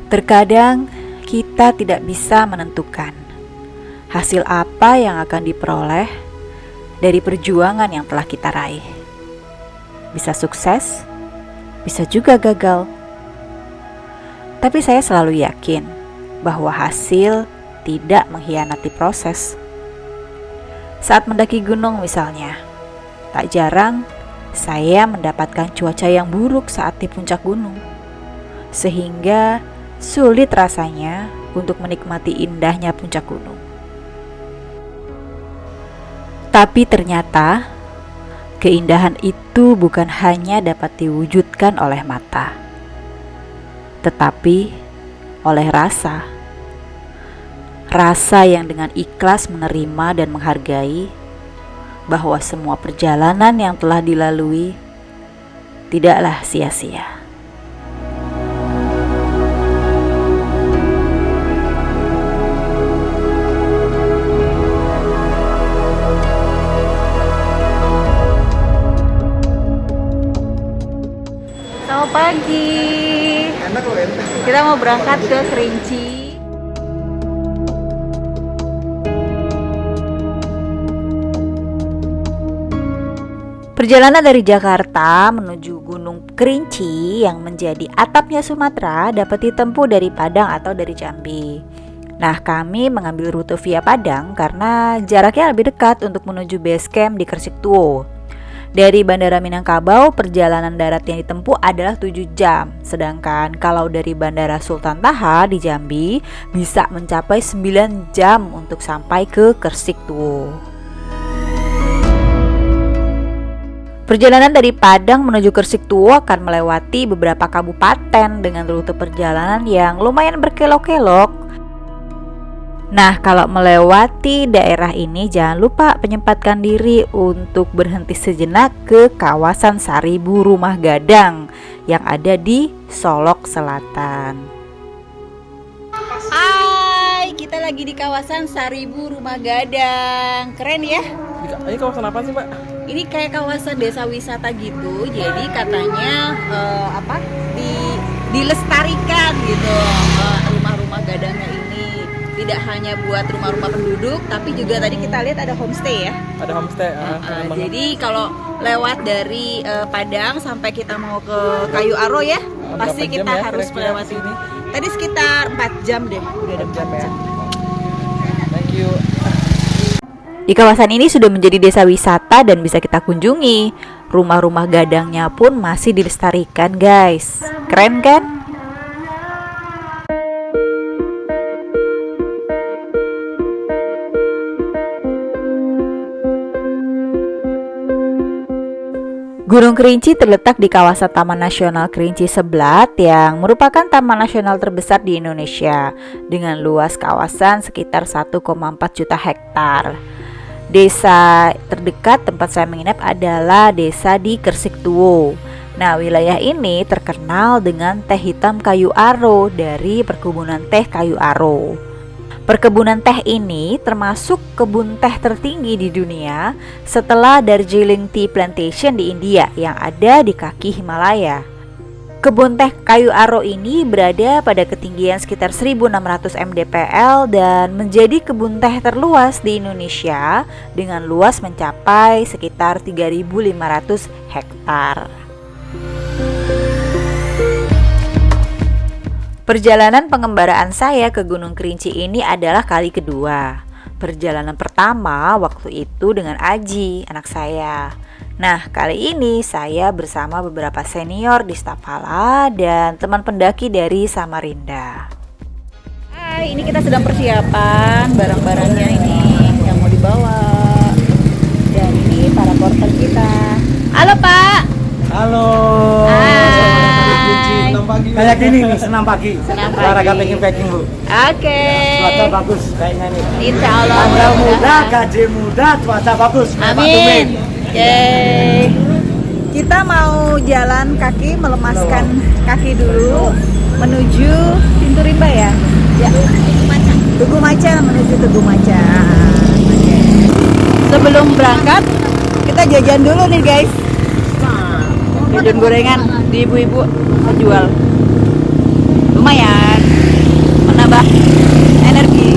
Terkadang kita tidak bisa menentukan hasil apa yang akan diperoleh dari perjuangan yang telah kita raih. Bisa sukses, bisa juga gagal. Tapi saya selalu yakin bahwa hasil tidak mengkhianati proses. Saat mendaki gunung misalnya, tak jarang saya mendapatkan cuaca yang buruk saat di puncak gunung, sehingga sulit rasanya untuk menikmati indahnya puncak gunung. Tapi ternyata keindahan itu bukan hanya dapat diwujudkan oleh mata, tetapi oleh rasa. Rasa yang dengan ikhlas menerima dan menghargai bahwa semua perjalanan yang telah dilalui tidaklah sia-sia. Selamat pagi. Kita mau berangkat ke Kerinci. Perjalanan dari Jakarta menuju Gunung Kerinci yang menjadi atapnya Sumatera dapat ditempuh dari Padang atau dari Jambi. Nah, kami mengambil rute via Padang karena jaraknya lebih dekat untuk menuju base camp di Kersiktuo. Dari Bandara Minangkabau, perjalanan darat yang ditempuh adalah 7 jam. Sedangkan kalau dari Bandara Sultan Taha di Jambi bisa mencapai 9 jam untuk sampai ke Kersiktuo. Perjalanan dari Padang menuju Kersiktuo akan melewati beberapa kabupaten dengan rute perjalanan yang lumayan berkelok-kelok. Nah, kalau melewati daerah ini jangan lupa menyempatkan diri untuk berhenti sejenak ke kawasan Saribu Rumah Gadang yang ada di Solok Selatan. Hai, kita lagi di kawasan Saribu Rumah Gadang. Keren ya? Ini kawasan apa sih, Mbak? Ini kayak kawasan desa wisata gitu. Jadi katanya dilestarikan gitu rumah-rumah gadangnya ini. Tidak hanya buat rumah-rumah penduduk, tapi juga tadi kita lihat ada homestay ya. Ada homestay. Jadi kalau lewat dari Padang sampai kita mau ke Kayu Aro ya, pasti kita ya, harus melewati ini. Tadi sekitar 4 jam deh. Udah ada 4 jam. Thank you. Di kawasan ini sudah menjadi desa wisata dan bisa kita kunjungi. Rumah-rumah gadangnya pun masih dilestarikan, guys. Keren kan? Gunung Kerinci terletak di kawasan Taman Nasional Kerinci Seblat yang merupakan taman nasional terbesar di Indonesia dengan luas kawasan sekitar 1,4 juta hektar. Desa terdekat tempat saya menginap adalah desa di Kersiktuo. Nah, wilayah ini terkenal dengan teh hitam kayu aro dari perkebunan teh kayu aro. Perkebunan teh ini termasuk kebun teh tertinggi di dunia setelah Darjeeling Tea Plantation di India yang ada di kaki Himalaya. Kebun teh kayu aro ini berada pada ketinggian sekitar 1600 mdpl dan menjadi kebun teh terluas di Indonesia dengan luas mencapai sekitar 3.500 hektar. Perjalanan pengembaraan saya ke Gunung Kerinci ini adalah kali kedua. Perjalanan pertama waktu itu dengan Aji, anak saya. Nah, kali ini saya bersama beberapa senior di Stapala dan teman pendaki dari Samarinda. Hai, ini kita sedang persiapan barang-barangnya ini yang mau dibawa. Dan ini para porter kita. Halo, Pak. Halo. Hai. Senam pagi. Kayak gini nih, senam pagi. Olahraga packing, Bu. Oke. Cuaca bagus kayaknya nih. Insya Allah. Tanggal muda, gaji muda, cuaca bagus. Amin. Oke. Kita mau jalan kaki, melemaskan kaki dulu menuju Pintu Rimba ya. Ya. Tugu Macan menuju Tugu Macan. Oke. Sebelum berangkat kita jajan dulu nih guys. Jajan gorengan di ibu-ibu menjual. Lumayan. menambah energi.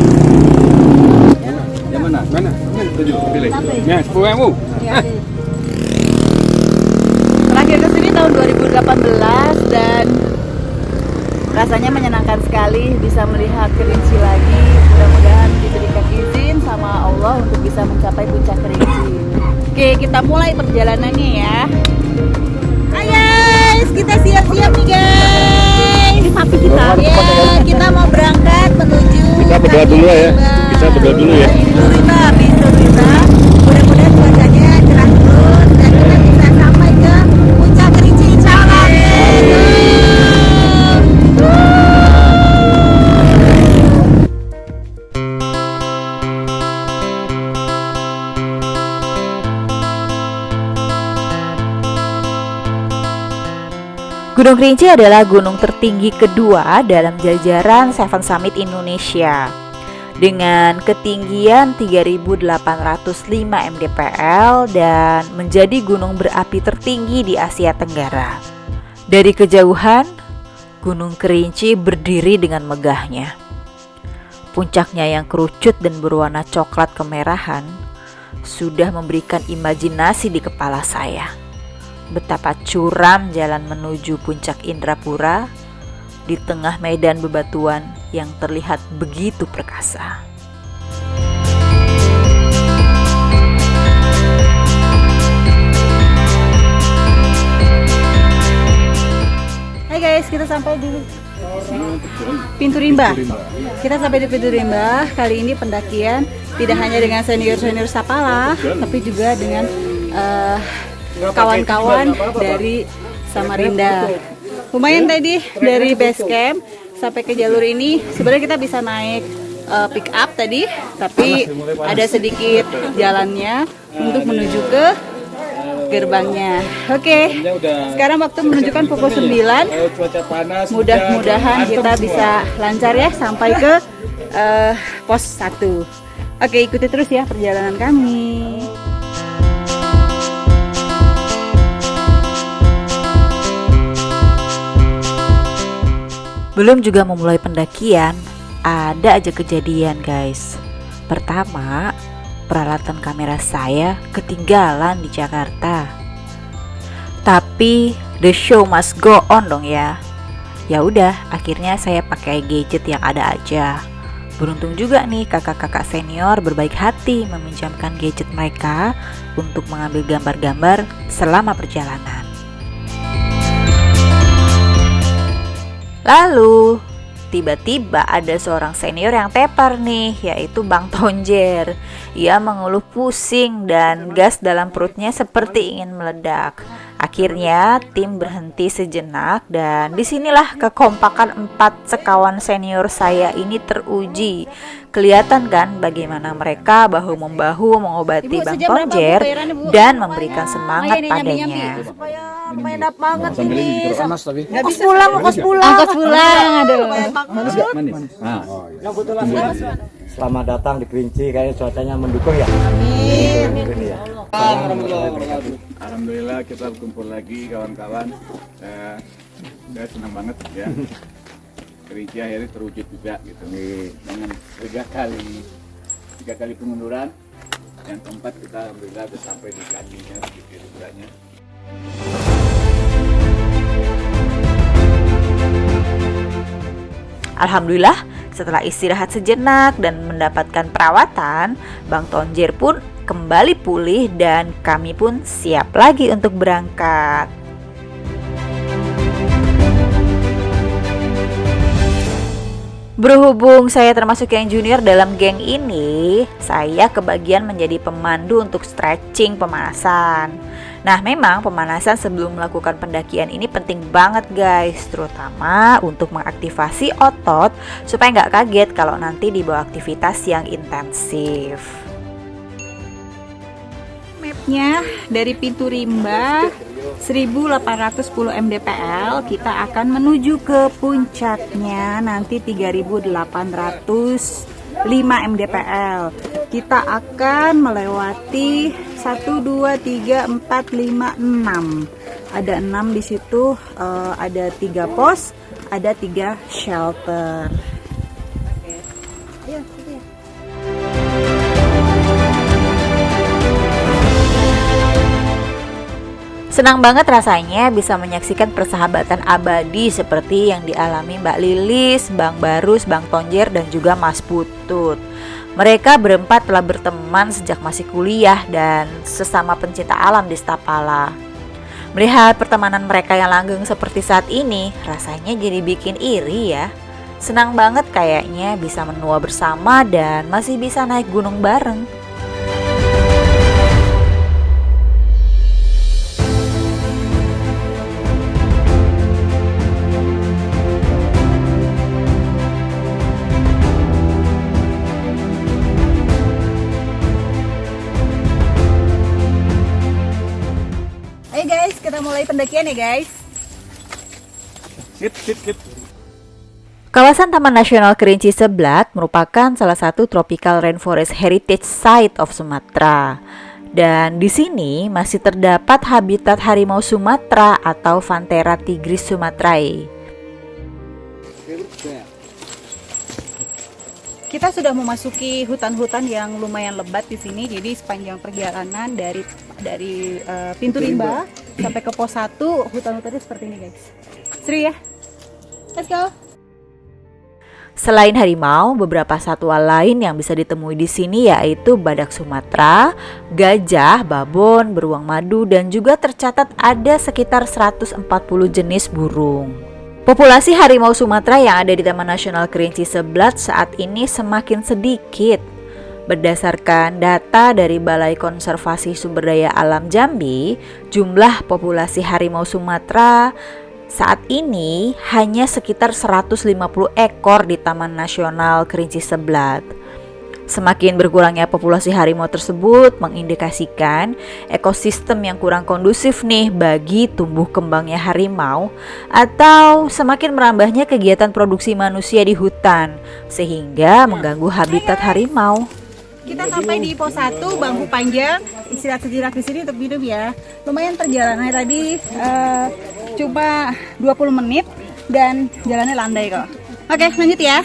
Yang mana? Mana? Tujuh, pilih. Ya, 10.000. Terakhir kesini tahun 2018 dan rasanya menyenangkan sekali bisa melihat Kerinci lagi. Mudah-mudahan diberikan izin sama Allah untuk bisa mencapai puncak Kerinci. Oke, kita mulai perjalanannya ya. Ayo guys, kita siap-siap nih guys. Ini papi kita. Ya, kita mau berangkat menuju. Kita berdoa dulu ya. Kita berdoa dulu ya. Bismillah. Mudah-mudahan cuacanya cerah terus dan kita bisa sampai ke puncak Kerinci insyaallah. Gunung Kerinci adalah gunung tertinggi kedua dalam jajaran Seven Summit Indonesia dengan ketinggian 3.805 mdpl dan menjadi gunung berapi tertinggi di Asia Tenggara. Dari kejauhan, Gunung Kerinci berdiri dengan megahnya. Puncaknya yang kerucut dan berwarna coklat kemerahan sudah memberikan imajinasi di kepala saya. Betapa curam jalan menuju puncak Indrapura di tengah medan bebatuan yang terlihat begitu perkasa. Hai guys, kita sampai di Pintu Rimba. Kita sampai di Pintu Rimba. Kali ini pendakian tidak hanya dengan senior-senior Sapala, tapi juga dengan kawan-kawan dari Samarinda. Lumayan tadi dari base camp sampai ke jalur ini. Sebenarnya kita bisa naik pick up tadi, tapi ada sedikit jalannya untuk menuju ke gerbangnya. Oke, sekarang waktu menunjukkan pukul 9. Mudah-mudahan kita bisa lancar ya sampai ke pos 1. Oke, ikuti terus ya perjalanan kami. Belum juga memulai pendakian, ada aja kejadian guys. Pertama, peralatan kamera saya ketinggalan di Jakarta. Tapi the show must go on dong ya. Ya udah, akhirnya saya pakai gadget yang ada aja. Beruntung juga nih kakak-kakak senior berbaik hati meminjamkan gadget mereka untuk mengambil gambar-gambar selama perjalanan. Lalu tiba-tiba ada seorang senior yang tepar nih, yaitu Bang Tonjer. Ia mengeluh pusing dan gas dalam perutnya seperti ingin meledak. Akhirnya tim berhenti sejenak dan disinilah kekompakan 4 sekawan senior saya ini teruji. Kelihatan kan bagaimana mereka bahu-membahu mengobati Bang Tonjer dan memberikan semangat padanya. Lumayan banget ini. Ongkos pulang. Ongkos pulang, aduh. Manis gak? Manis. Nah, Yang kebetulan selamat datang di Kerinci, kayaknya cuacanya mendukung ya. Amin. alhamdulillah kita kumpul lagi kawan-kawan. Saya senang banget ya. Kerinci akhirnya terwujud juga gitu. Dengan 3 kali pengunduran. Yang keempat kita alhamdulillah sudah sampai di kakinya sedikit ukurannya. Alhamdulillah, setelah istirahat sejenak dan mendapatkan perawatan, Bang Tonjer pun kembali pulih dan kami pun siap lagi untuk berangkat. Berhubung saya termasuk yang junior dalam geng ini, saya kebagian menjadi pemandu untuk stretching pemanasan. Nah, memang pemanasan sebelum melakukan pendakian ini penting banget guys, terutama untuk mengaktifasi otot supaya nggak kaget kalau nanti dibawa aktivitas yang intensif. Mapnya dari Pintu Rimba 1810 mdpl, kita akan menuju ke puncaknya nanti 3805 mdpl. Kita akan melewati 1, 2, 3, 4, 5, 6. Ada 6 di situ, ada 3 pos, ada 3 shelter. Senang banget rasanya bisa menyaksikan persahabatan abadi seperti yang dialami Mbak Lilis, Bang Barus, Bang Tonjer, dan juga Mas Putut. Mereka berempat telah berteman sejak masih kuliah dan sesama pencinta alam di Stapala. Melihat pertemanan mereka yang langgeng seperti saat ini, rasanya jadi bikin iri ya. Senang banget kayaknya bisa menua bersama dan masih bisa naik gunung bareng. Ayo guys, kita mulai pendakian ya guys. Sip. Kawasan Taman Nasional Kerinci Seblat merupakan salah satu tropical rainforest heritage site of Sumatera. Dan di sini masih terdapat habitat harimau Sumatera atau Panthera tigris sumatrae. Kita sudah memasuki hutan-hutan yang lumayan lebat di sini. Jadi sepanjang perjalanan dari pintu rimba sampai ke pos 1, hutan-hutannya seperti ini guys. Seru ya? Let's go. Selain harimau, beberapa satwa lain yang bisa ditemui di sini yaitu badak Sumatera, gajah, babon, beruang madu, dan juga tercatat ada sekitar 140 jenis burung. Populasi harimau Sumatera yang ada di Taman Nasional Kerinci Seblat saat ini semakin sedikit. Berdasarkan data dari Balai Konservasi Sumber Daya Alam Jambi, jumlah populasi harimau Sumatera saat ini hanya sekitar 150 ekor di Taman Nasional Kerinci Seblat. Semakin berkurangnya populasi harimau tersebut mengindikasikan ekosistem yang kurang kondusif nih bagi tumbuh kembangnya harimau, atau semakin merambahnya kegiatan produksi manusia di hutan sehingga mengganggu habitat harimau. Kita sampai di pos 1, bangku panjang, istirahat sejenak di sini untuk minum ya. Lumayan perjalanannya tadi cuma 20 menit dan jalannya landai kok. Oke, lanjut ya.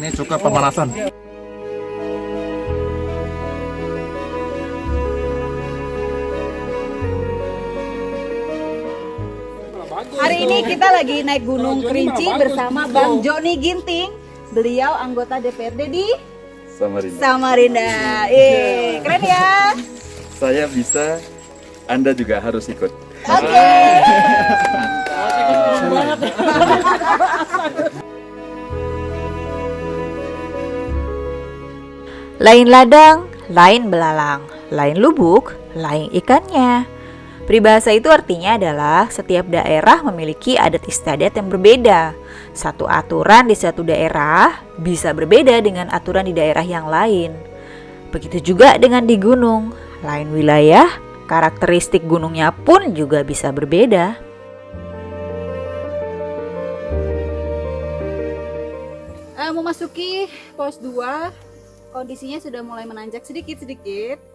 Ini cukup pemanasan. Hari ini kita lagi naik Gunung Kerinci bersama Bang Joni Ginting. Beliau anggota DPRD di Samarinda. Keren ya. Saya bisa, Anda juga harus ikut. Oke. Lain ladang, lain belalang, lain lubuk, lain ikannya. Peribahasa itu artinya adalah setiap daerah memiliki adat istiadat yang berbeda. Satu aturan di satu daerah bisa berbeda dengan aturan di daerah yang lain. Begitu juga dengan di gunung, lain wilayah, karakteristik gunungnya pun juga bisa berbeda. Memasuki pos 2, kondisinya sudah mulai menanjak sedikit-sedikit.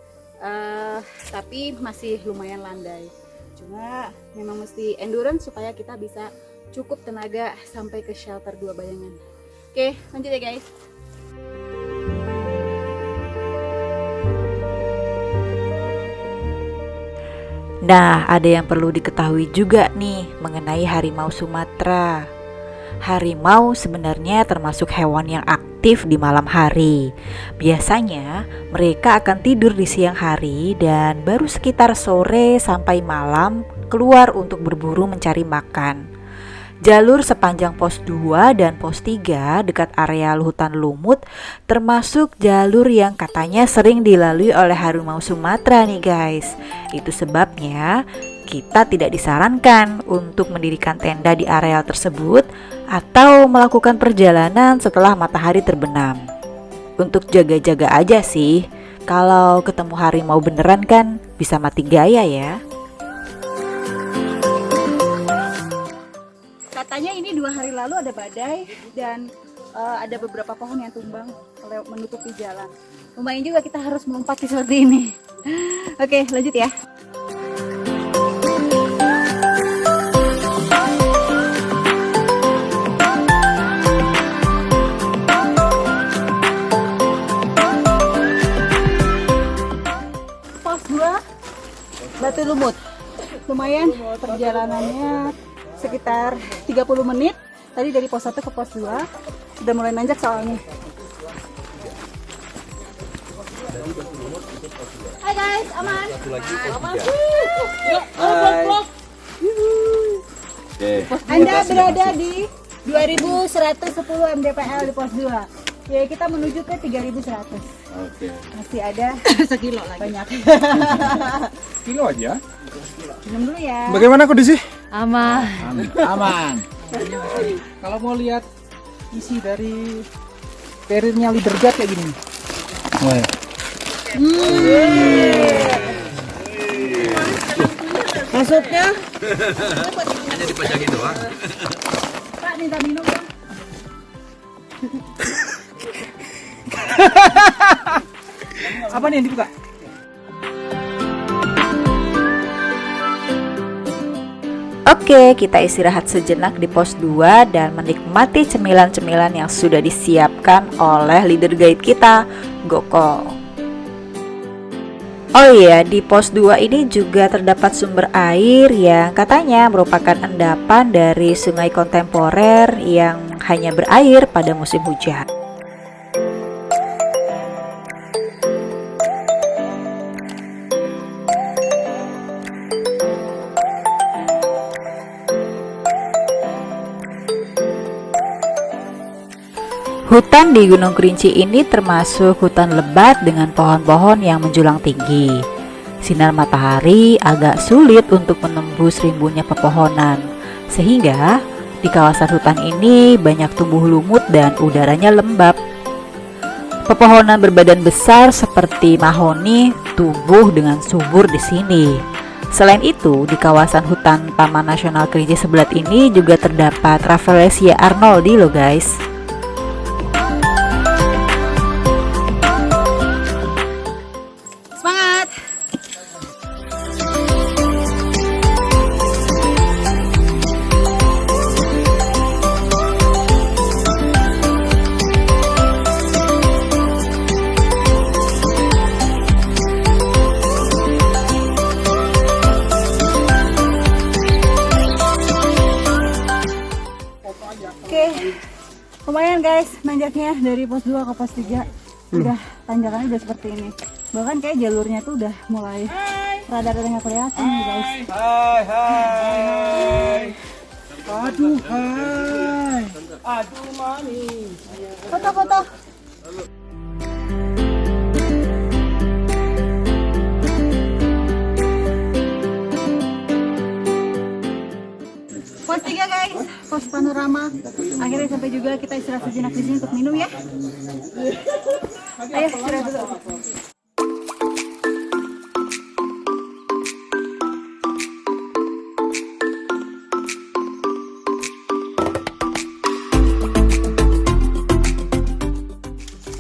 Tapi masih lumayan landai. Cuma memang mesti endurance supaya kita bisa cukup tenaga sampai ke shelter 2 bayangan. Oke, lanjut ya guys. Nah, ada yang perlu diketahui juga nih mengenai harimau Sumatera. Harimau sebenarnya termasuk hewan yang aktif di malam hari. Biasanya mereka akan tidur di siang hari dan baru sekitar sore sampai malam keluar untuk berburu mencari makan. Jalur sepanjang pos 2 dan pos 3 dekat area hutan lumut termasuk jalur yang katanya sering dilalui oleh harimau Sumatera nih guys. Itu sebabnya kita tidak disarankan untuk mendirikan tenda di areal tersebut atau melakukan perjalanan setelah matahari terbenam. Untuk jaga-jaga aja sih, kalau ketemu harimau beneran kan bisa mati gaya ya. Katanya ini 2 hari lalu ada badai dan ada beberapa pohon yang tumbang menutupi jalan. Lumayan juga kita harus melompati seperti ini. Oke, lanjut ya. Pos 2 Batu Lumut. Lumayan Perjalanannya sekitar 30 menit. Tadi dari pos 1 ke pos 2 udah mulai nanjak soalnya. Hai guys, aman? Aman. Yuk, vlog. Anda berada di 2110 mdpl di pos 2. Ya, kita menuju ke 3100. Oke. Masih ada sekilo lagi. Banyak. Kilo aja. Minum dulu ya. Bagaimana kondisi? Aman. Aman. Kalau mau lihat isi dari perirnya leader guard kayak gini. Masuknya Hanya dipajangin doang. Pak, minta minum dong. Apa nih yang dibuka? Oke, kita istirahat sejenak di pos 2 dan menikmati cemilan-cemilan yang sudah disiapkan oleh leader guide kita, Goko. Oh iya, di pos 2 ini juga terdapat sumber air yang katanya merupakan endapan dari sungai kontemporer yang hanya berair pada musim hujan. Hutan di Gunung Kerinci ini termasuk hutan lebat dengan pohon-pohon yang menjulang tinggi. Sinar matahari agak sulit untuk menembus rimbunnya pepohonan, sehingga di kawasan hutan ini banyak tumbuh lumut dan udaranya lembab. Pepohonan berbadan besar seperti mahoni tumbuh dengan subur di sini. Selain itu, di kawasan hutan Taman Nasional Kerinci Seblat ini juga terdapat Rafflesia arnoldi loh guys. Semangat. Oke, lumayan guys nanjaknya dari pos 2 ke pos 3. Udah tanjakannya udah seperti ini. Bahkan kayak jalurnya tuh udah mulai rada-rada nggak kelihatan nih guys. Hai. Aduh, hai. Aduh, mami. Foto-foto. Pos 3 guys, pos panorama. Akhirnya sampai juga, kita istirahat sejenak di sini untuk minum ya. Ayo istirahat dulu.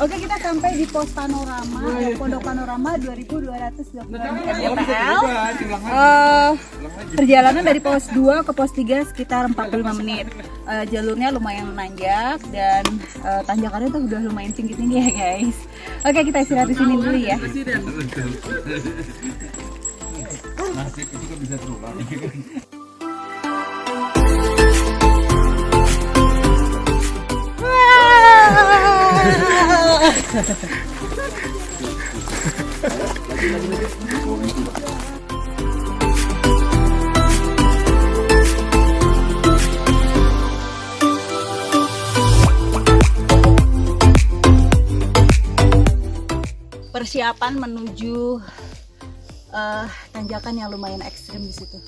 Oke, kita sampai di pos panorama, pondok panorama 2220 mdpl. Perjalanan dari pos 2 ke pos 3 sekitar 45 menit. Jalurnya lumayan menanjak dan tanjakannya tuh udah lumayan tinggi-tinggi ya guys. Oke, kita istirahat di sini dulu ya. Nasib itu kan bisa terulang. Persiapan menuju tanjakan yang lumayan ekstrim di situ.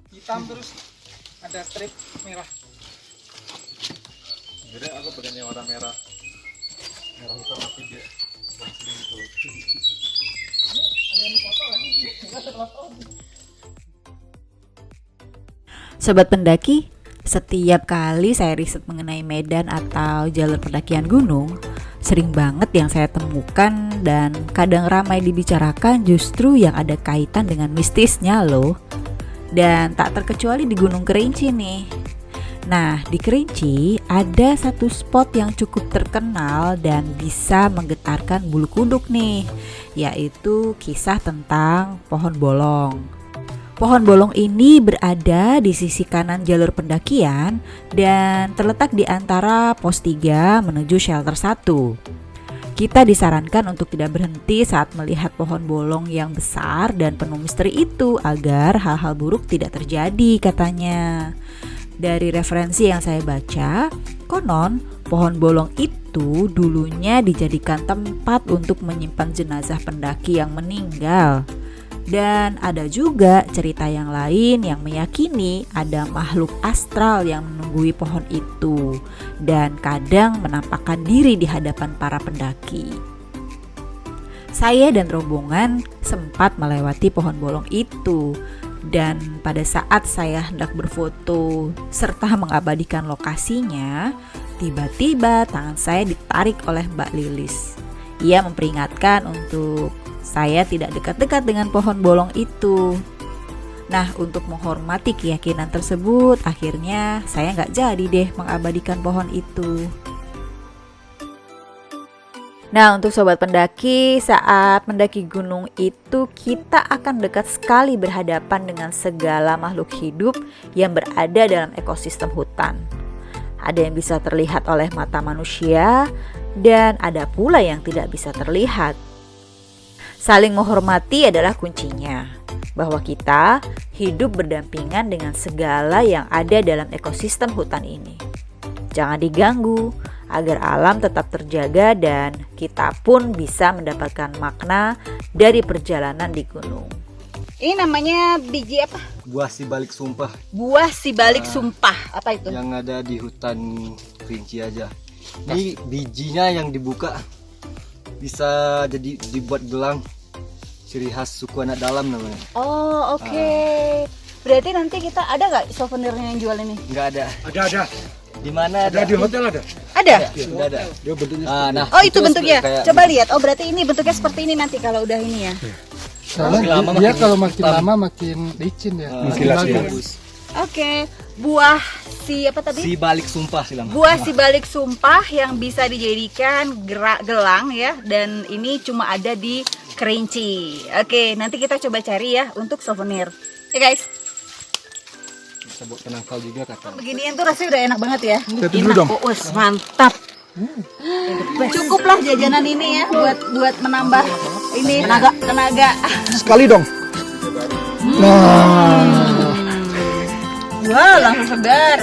Hitam terus ada strip merah. Jadi aku pengennya warna merah. Merah hitam tapi dia langsung itu. Sobat pendaki, setiap kali saya riset mengenai medan atau jalur pendakian gunung, sering banget yang saya temukan dan kadang ramai dibicarakan justru yang ada kaitan dengan mistisnya loh. Dan tak terkecuali di Gunung Kerinci nih. Nah, di Kerinci ada satu spot yang cukup terkenal dan bisa menggetarkan bulu kuduk nih, yaitu kisah tentang pohon bolong. Pohon bolong ini berada di sisi kanan jalur pendakian dan terletak di antara pos 3 menuju shelter 1. Kita disarankan untuk tidak berhenti saat melihat pohon bolong yang besar dan penuh misteri itu agar hal-hal buruk tidak terjadi katanya. Dari referensi yang saya baca, konon pohon bolong itu dulunya dijadikan tempat untuk menyimpan jenazah pendaki yang meninggal. Dan ada juga cerita yang lain yang meyakini ada makhluk astral yang menunggui pohon itu dan kadang menampakkan diri di hadapan para pendaki. Saya dan rombongan sempat melewati pohon bolong itu. Dan pada saat saya hendak berfoto serta mengabadikan lokasinya, tiba-tiba tangan saya ditarik oleh Mbak Lilis. Ia memperingatkan untuk saya tidak dekat-dekat dengan pohon bolong itu. Nah, untuk menghormati keyakinan tersebut, akhirnya saya nggak jadi deh mengabadikan pohon itu. Nah, untuk sobat pendaki, saat mendaki gunung itu kita akan dekat sekali berhadapan dengan segala makhluk hidup yang berada dalam ekosistem hutan. Ada yang bisa terlihat oleh mata manusia dan ada pula yang tidak bisa terlihat. Saling menghormati adalah kuncinya, bahwa kita hidup berdampingan dengan segala yang ada dalam ekosistem hutan ini. Jangan diganggu, agar alam tetap terjaga dan kita pun bisa mendapatkan makna dari perjalanan di gunung. Ini namanya biji apa? Buah si balik sumpah Buah si balik sumpah. Apa itu? yang ada di hutan Kerinci aja. Ini bijinya yang dibuka bisa jadi dibuat gelang, ciri khas suku anak dalam namanya. Oh, oke. Berarti nanti kita ada nggak souvenirnya yang jual ini? Nggak ada. Ada. Di mana ada? Di hotel ada. Ada? Sudah ada. Dia bentuknya Nah, Oh, itu bentuknya. kayak- Coba lihat. Oh, berarti ini bentuknya seperti ini nanti kalau udah ini ya. Soalnya dia kalau makin lama makin licin ya. Makin bagus. Oke. Buah si apa tadi? Si balik sumpah silang. Buah si balik sumpah yang bisa dijadikan gelang ya, dan ini cuma ada di Kerinci. Oke, nanti kita coba cari ya untuk souvenir. Ya guys, Bisa buat penangkal juga kata. beginian tuh rasanya udah enak banget ya. Lihat dulu dong. Uus, mantap. Cukuplah jajanan ini ya buat menambah ini tenaga. Sekali dong. Wah, langsung segar.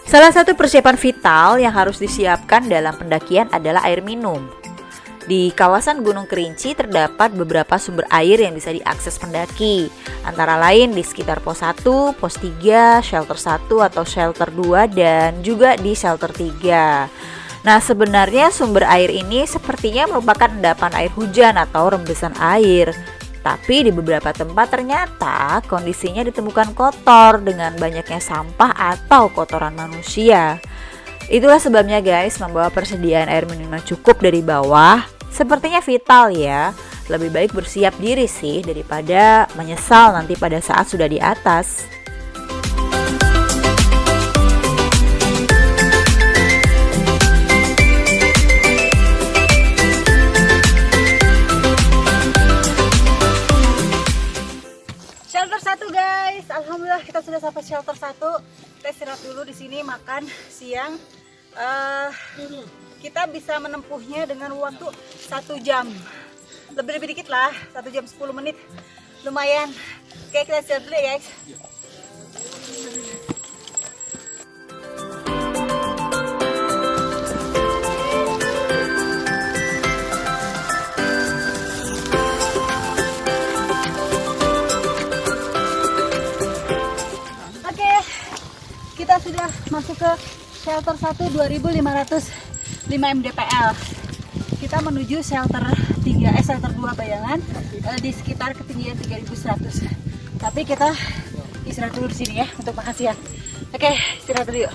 Salah satu persiapan vital yang harus disiapkan dalam pendakian adalah air minum. Di kawasan Gunung Kerinci terdapat beberapa sumber air yang bisa diakses pendaki, antara lain di sekitar pos 1, pos 3, shelter 1 atau shelter 2, dan juga di shelter 3. Nah, sebenarnya sumber air ini sepertinya merupakan endapan air hujan atau rembesan air. Tapi di beberapa tempat ternyata kondisinya ditemukan kotor dengan banyaknya sampah atau kotoran manusia. Itulah sebabnya guys, membawa persediaan air minum yang cukup dari bawah sepertinya vital ya. Lebih baik bersiap diri sih daripada menyesal nanti pada saat sudah di atas. Shelter 1 guys, alhamdulillah kita sudah sampai shelter 1. Kita istirahat dulu di sini, makan siang. Kita bisa menempuhnya dengan waktu 1 jam, lebih dikit lah, 1 jam 10 menit, lumayan. Oke, kita istirahat dulu ya guys. Oke, kita sudah masuk ke shelter 1, 2505 mdpl. Kita menuju shelter 3, shelter 2 Bayangan, di sekitar ketinggian 3100. Tapi kita istirahat dulu di sini ya untuk makan siang. Oke, istirahat dulu yuk.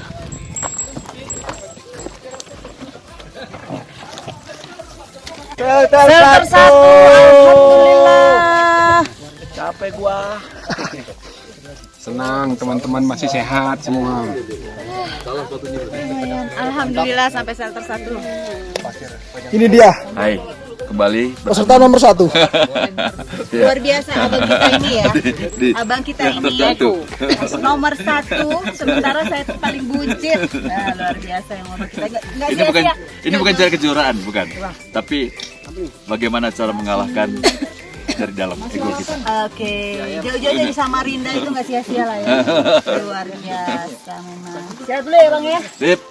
Shelter Shelter 1, alhamdulillah. Capek gua. Senang teman-teman masih sehat semua. Alhamdulillah sampai shelter 1. Ini dia Hai, kembali peserta nomor 1. Luar biasa abang kita ini ya. Abang kita ini ya. Nomor 1, sementara saya tuh paling buncit. Nah, luar biasa yang abang kita. Nggak sia-sia. Ini bukan cara kejuaraan, bukan. Tapi bagaimana cara mengalahkan dari dalam ego kita. Oke, jauh-jauh dari Samarinda itu nggak sia-sia lah ya. Luar biasa memang. Siap dulu ya bang ya. Sip.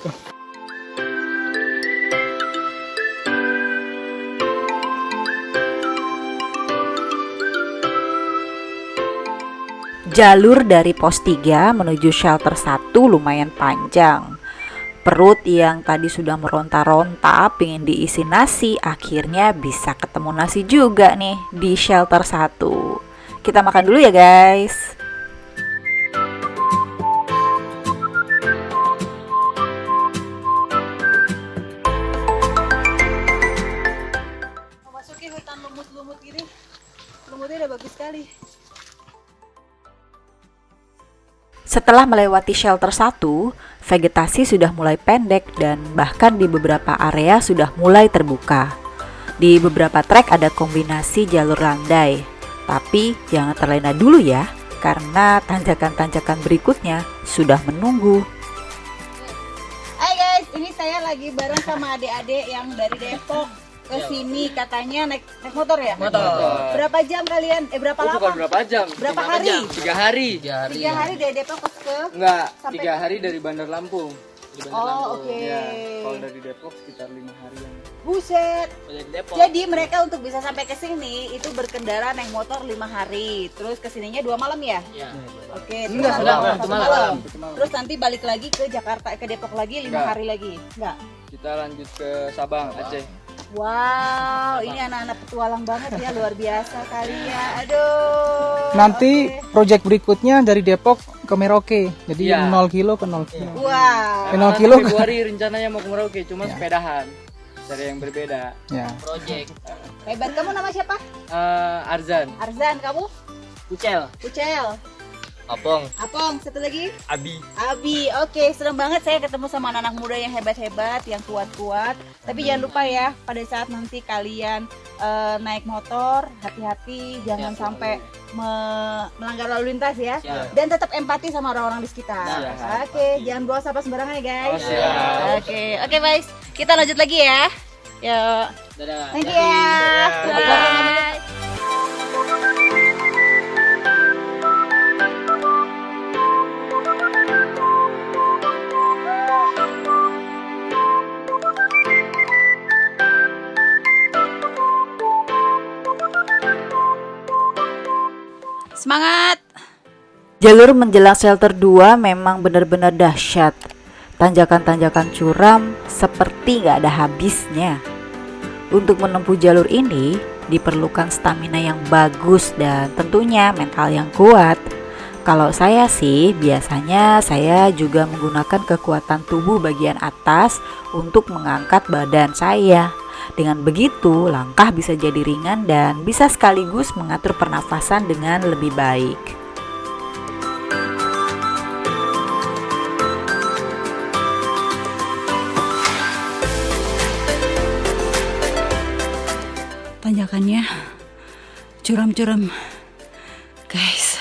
Jalur dari pos 3 menuju shelter 1 lumayan panjang. Perut yang tadi sudah meronta-ronta pengen diisi nasi, akhirnya bisa ketemu nasi juga nih di shelter 1. Kita makan dulu ya guys. Memasuki hutan lumut-lumut ini, lumutnya udah bagus sekali. Setelah melewati shelter 1, vegetasi sudah mulai pendek dan bahkan di beberapa area sudah mulai terbuka. Di beberapa trek ada kombinasi jalur landai, tapi jangan terlena dulu ya, karena tanjakan-tanjakan berikutnya sudah menunggu. Hai guys, ini saya lagi bareng sama adik-adik yang dari Depok ke sini, katanya naik motor ya? Motor. Berapa jam kalian? Berapa lama? Bukan berapa jam? Berapa hari? 3 hari. 3 hari dari Depok ke? Enggak, Sampai- 3 hari dari Bandar Lampung. Di Bandar Oh, Lampung. oke. Ya, kalau dari Depok sekitar 5 harian. Buset. Dari Depok. Jadi mereka untuk bisa sampai ke sini itu berkendara naik motor 5 hari. Terus kesininya 2 malam ya? Ya. Oke, Enggak, terus nanti- satu malam. Terus nanti balik lagi ke Jakarta, ke Depok lagi 5 Enggak. hari lagi. Enggak. Kita lanjut ke Sabang, Aceh. Wow, ini anak-anak petualang banget ya, luar biasa kali ya. Aduh. Nanti oke. project berikutnya dari Depok ke Merauke. Jadi Iya. 0 kilo ke 0 kilo. Wow. Nol Nanti kilo. Februari rencananya mau ke Merauke, cuma sepedahan. Dari yang berbeda. Ya. Project. Hebat, kamu nama siapa? Arzan. Arzan, kamu? Kucel. Ucel. Apong. Apong, satu lagi? Abi. Abi. Oke, seneng banget saya ketemu sama anak-anak muda yang hebat-hebat, yang kuat-kuat. Tapi jangan lupa ya, pada saat nanti kalian naik motor, hati-hati, jangan sampai melanggar lalu lintas ya. Siap. Dan tetap empati sama orang-orang di sekitar. Siap. Oke, jangan bawa sampah sembarangan ya guys. Oh, siap. Oke, guys, kita lanjut lagi ya. Yuk. Dadah. Thank you ya. Bye. Semangat. Jalur menjelang shelter 2 memang benar-benar dahsyat. Tanjakan-tanjakan curam seperti gak ada habisnya. Untuk menempuh jalur ini diperlukan stamina yang bagus dan tentunya mental yang kuat. Kalau saya sih biasanya saya juga menggunakan kekuatan tubuh bagian atas untuk mengangkat badan saya. Dengan begitu langkah bisa jadi ringan dan bisa sekaligus mengatur pernafasan dengan lebih baik. Tanjakannya curam-curam, guys.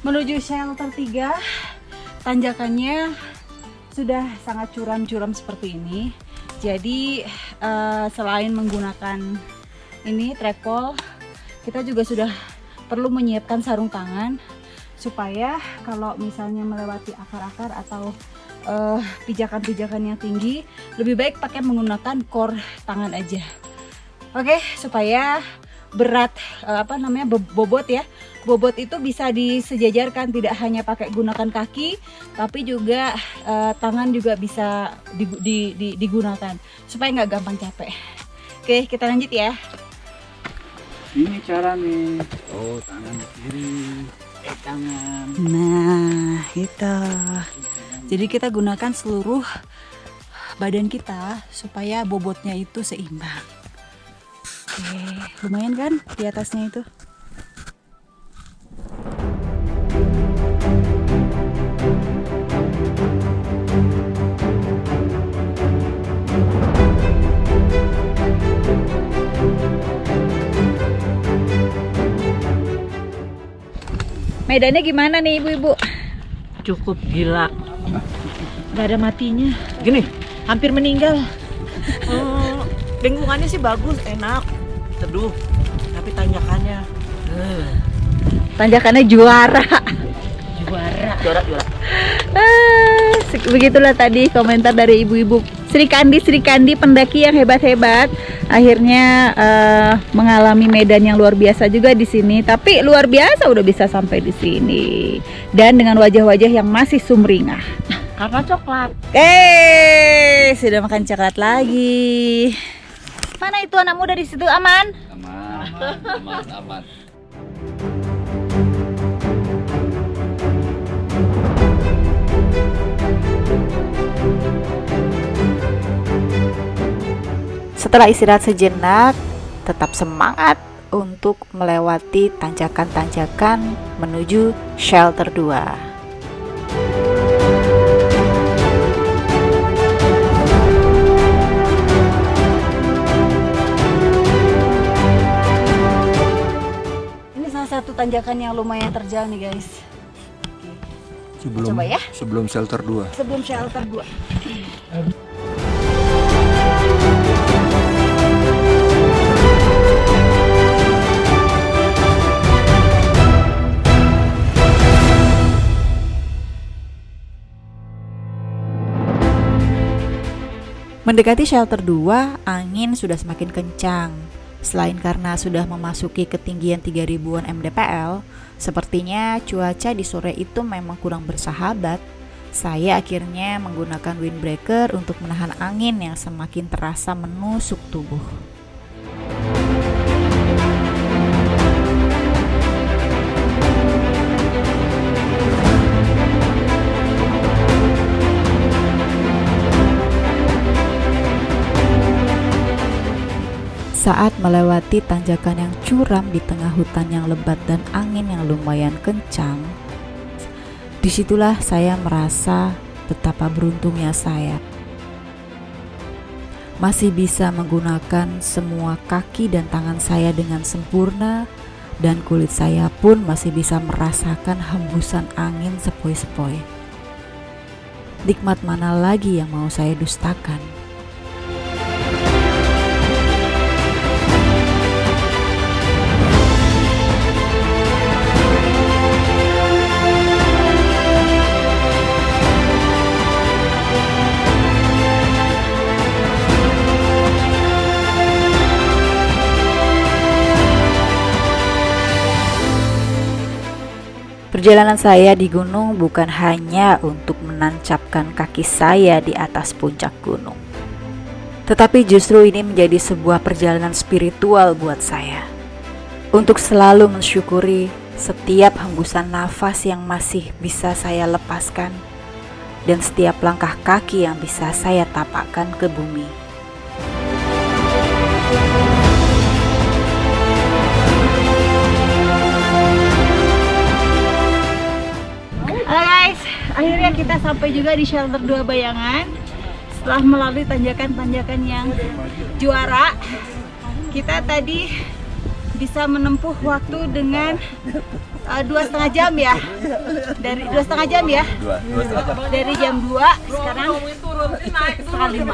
Menuju shelter 3, tanjakannya sudah sangat curam-curam seperti ini. Jadi selain menggunakan ini trackpole, kita juga sudah perlu menyiapkan sarung tangan supaya kalau misalnya melewati akar-akar atau pijakan-pijakan yang tinggi, lebih baik pakai menggunakan core tangan aja. Oke, supaya berat bobot ya. Bobot itu bisa disejajarkan, tidak hanya pakai gunakan kaki, tapi juga tangan juga bisa digunakan supaya nggak gampang capek. Oke, kita lanjut ya. Ini cara nih. Oh, tangan kiri. Tangan. Nah, itu. Jadi kita gunakan seluruh badan kita supaya bobotnya itu seimbang. Oke, lumayan kan di atasnya itu? Medannya gimana nih ibu-ibu? Cukup gila. Gak ada matinya. Gini, hampir meninggal. Lingkungannya sih bagus, enak, teduh. Tapi tanjakannya, Tanjakannya juara. juara. Begitulah tadi komentar dari ibu-ibu Sri Kandi pendaki yang hebat-hebat. Akhirnya mengalami medan yang luar biasa juga di sini. Tapi luar biasa udah bisa sampai di sini dan dengan wajah-wajah yang masih sumringah. Karena coklat. Sudah makan coklat lagi. Mana itu anak muda di situ? Aman? Aman. Setelah istirahat sejenak, tetap semangat untuk melewati tanjakan-tanjakan menuju shelter 2. Ini salah satu tanjakan yang lumayan terjal nih guys. Sebelum Coba ya. sebelum shelter 2. Sebelum shelter 2. Mendekati shelter 2, angin sudah semakin kencang. Selain karena sudah memasuki ketinggian 3000-an mdpl, sepertinya cuaca di sore itu memang kurang bersahabat. Saya akhirnya menggunakan windbreaker untuk menahan angin yang semakin terasa menusuk tubuh. Saat melewati tanjakan yang curam di tengah hutan yang lebat dan angin yang lumayan kencang, disitulah saya merasa betapa beruntungnya saya. Masih bisa menggunakan semua kaki dan tangan saya dengan sempurna, dan kulit saya pun masih bisa merasakan hembusan angin sepoi-sepoi. Nikmat mana lagi yang mau saya dustakan? Perjalanan saya di gunung bukan hanya untuk menancapkan kaki saya di atas puncak gunung, tetapi justru ini menjadi sebuah perjalanan spiritual buat saya. Untuk selalu mensyukuri setiap hembusan nafas yang masih bisa saya lepaskan, dan setiap langkah kaki yang bisa saya tapakkan ke bumi. Halo guys, akhirnya kita sampai juga di shelter 2 Bayangan. Setelah melalui tanjakan-tanjakan yang juara, kita tadi bisa menempuh waktu dengan 2,5 jam ya. Dari 2,5 jam ya. Dari jam 2 sekarang setengah 5.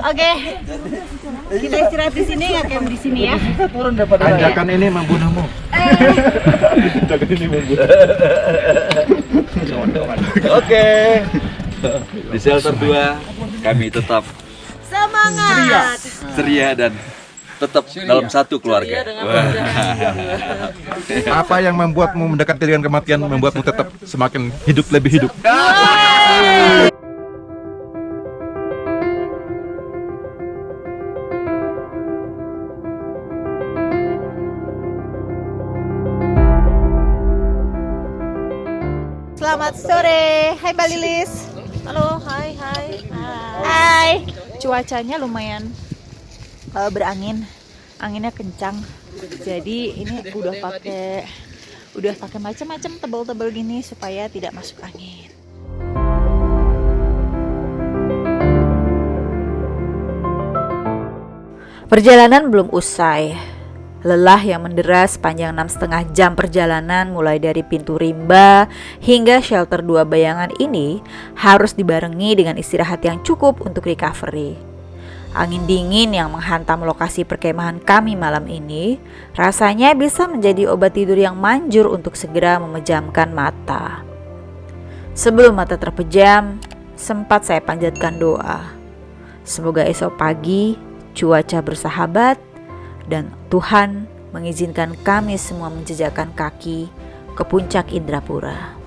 Oke, kita istirahat di sini, ngecamp di sini ya. Tanjakan ini membunuhmu. Oke. Di shelter 2 kami tetap Semangat. ceria dan tetap dalam satu keluarga. Apa yang membuatmu mendekati dengan kematian membuatmu tetap semakin hidup lebih hidup? Selamat sore. Hai Mbak Lilis. Halo, hai. Hai. Cuacanya lumayan berangin. Anginnya kencang. Jadi ini udah pakai macam-macam tebal-tebal gini supaya tidak masuk angin. Perjalanan belum usai. Lelah yang mendera sepanjang 6,5 jam perjalanan mulai dari pintu rimba hingga shelter 2 bayangan ini harus dibarengi dengan istirahat yang cukup untuk recovery. Angin dingin yang menghantam lokasi perkemahan kami malam ini rasanya bisa menjadi obat tidur yang manjur untuk segera memejamkan mata. Sebelum mata terpejam, sempat saya panjatkan doa. Semoga esok pagi cuaca bersahabat dan Tuhan mengizinkan kami semua menjejakkan kaki ke puncak Indrapura.